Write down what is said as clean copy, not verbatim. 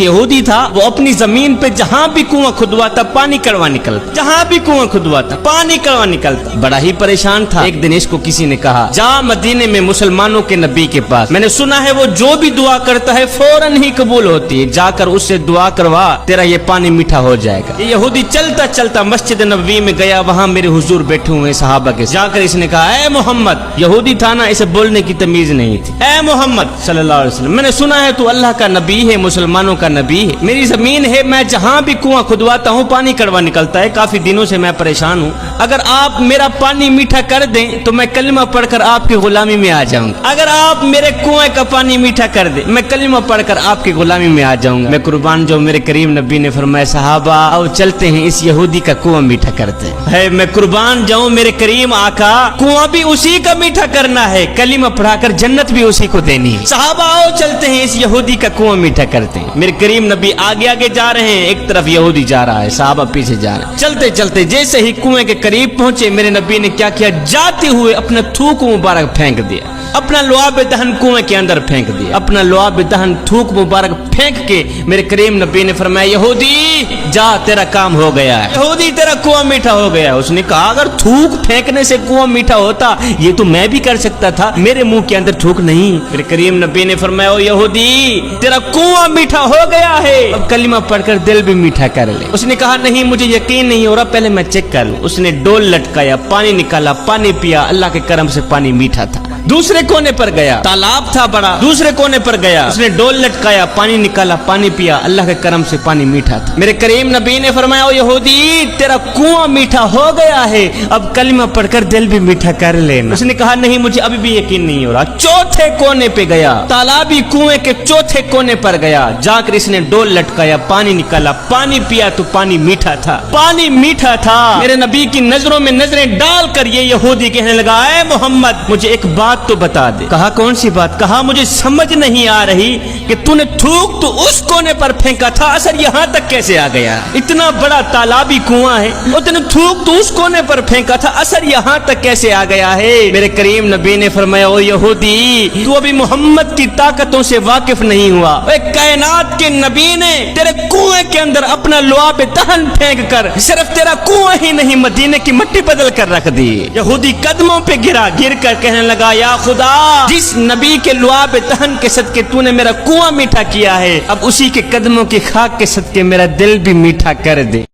यहूदी था, वो अपनी जमीन पे जहाँ भी कुआं खुदवाता पानी कड़वा निकलता, जहाँ भी कुआं खुदवाता पानी कड़वा निकलता। बड़ा ही परेशान था। एक दिन इसको किसी ने कहा, जा मदीने में मुसलमानों के नबी के पास, मैंने सुना है वो जो भी दुआ करता है फौरन ही कबूल होती है, जाकर उससे दुआ करवा, तेरा ये पानी मीठा हो जाएगा। ये यहूदी चलता चलता मस्जिद नबवी में गया, वहाँ मेरे हुजूर बैठे हुए सहाबा के, जाकर इसने कहा, ए मोहम्मद, यहूदी था ना, इसे बोलने की तमीज नहीं थी, ए मोहम्मद सल्लल्लाहु अलैहि वसल्लम, मैंने सुना है तू अल्लाह का नबी है, मुसलमानों का नबी है, मेरी जमीन है, मैं जहाँ भी कुआं खुदवाता हूँ पानी कड़वा निकलता है, काफी दिनों से मैं परेशान हूँ, अगर आप मेरा पानी मीठा कर दें तो मैं कलमा पढ़कर आपकी गुलामी में आ जाऊंगा। अगर आप मेरे कुएं का पानी मीठा कर दे, मैं कलमा पढ़कर आपकी गुलामी में आ जाऊंगा। मैं कुर्बान जाऊं, मेरे करीम नबी ने फरमाया, सहाबा आओ चलते हैं, इस यहूदी का कुआं मीठा करते हैं। मैं कुर्बान जाऊं, मेरे करीम आका, कुआं भी उसी का मीठा करना है, कलमा पढ़ाकर जन्नत भी उसी को देनी है। सहाबा आओ चलते हैं, इस यहूदी का कुआं मीठा करते हैं। मेरे करीम नबी आगे आगे जा रहे हैं, एक तरफ यहूदी जा रहा है, सहाबा पीछे जा रहे हैं। चलते चलते जैसे ही कुएं के करीब पहुंचे, मेरे नबी ने क्या किया, जाते हुए अपना थूक मुबारक फेंक दिया, अपना लुआब दहन कुएं के अंदर फेंक दिया, अपना लुआब दहन थूक मुबारक फेंक के मेरे करीम नबी ने फरमाया, यहूदी जा, तेरा काम हो गया है, यहूदी तेरा कुआं मीठा हो गया। उसने कहा, अगर थूक फेंकने से कुआं मीठा होता ये तो मैं भी कर सकता था, मेरे मुंह के अंदर थूक नहीं। मेरे करीम नबी ने फरमाया, ओ यहूदी तेरा कुआं मीठा हो गया है, अब कलिमा पढ़कर दिल भी मीठा कर ले। उसने कहा, नहीं मुझे यकीन नहीं हो रहा, पहले मैं चेक कर लूं। उसने डोल लटकाया, पानी निकाला, पानी पिया, अल्लाह के करम से पानी मीठा था। दूसरे कोने पर गया, तालाब था बड़ा, दूसरे कोने पर गया, उसने डोल लटकाया, पानी निकाला, पानी पिया, अल्लाह के करम से पानी मीठा था। मेरे करीम नबी ने फरमाया, ओ यहूदी तेरा कुआं मीठा हो गया है, अब कलिमा पढ़कर दिल भी मीठा कर लेना। उसने कहा, नहीं मुझे अभी भी यकीन नहीं हो रहा। चौथे कोने पे गया, तालाबी कुएं के चौथे कोने पर गया, जाकर इसने डोल लटकाया, पानी निकाला, पानी पिया तो पानी मीठा था, पानी मीठा था। मेरे नबी की नजरों में नजरें डालकर ये यहूदी कहने लगा, ऐ मोहम्मद मुझे एक बात तो बता दे। कहा, कौन सी बात? कहा, मुझे समझ नहीं आ रही कि तूने थूक तो उस कोने पर फेंका था, असर यहाँ तक कैसे आ गया? इतना बड़ा तालाबी कुआं है, और तूने थूक तो उस कोने पर फेंका था, असर यहाँ तक कैसे आ गया है? मेरे करीम नबी ने फरमाया, ओ यहूदी तू अभी मोहम्मद की ताकतों से वाकिफ नहीं हुआ। कायनात के नबी ने तेरे कुएं के अंदर अपना लुआब दहन फेंक कर सिर्फ तेरा कुआं ही नहीं मदीने की मिट्टी बदल कर रख दी। यहूदी कदमों पे गिरा, गिर कर कहने लगा, या खुदा जिस नबी के लुआब दहन के सदके तूने मेरा कुआं मीठा किया है, अब उसी के कदमों की खाक के सदके मेरा दिल भी मीठा कर दे।